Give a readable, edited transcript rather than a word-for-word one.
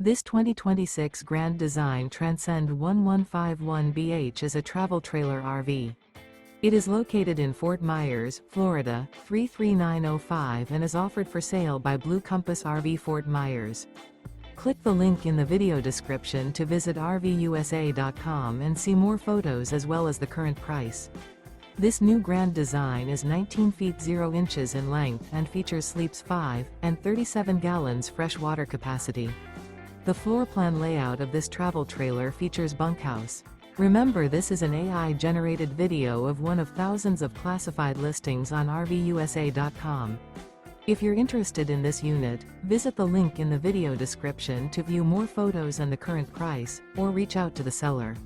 This 2026 Grand Design Transcend 1151BH is a travel trailer RV. It is located in Fort Myers, Florida, 33905 and is offered for sale by Blue Compass RV Fort Myers. Click the link in the video description to visit RVUSA.com and see more photos as well as the current price. This new Grand Design is 19 feet 0 inches in length and features sleeps 5 and 37 gallons fresh water capacity. The floor plan layout of this travel trailer features bunkhouse. Remember, this is an AI-generated video of one of thousands of classified listings on RVUSA.com. If you're interested in this unit, visit the link in the video description to view more photos and the current price, or reach out to the seller.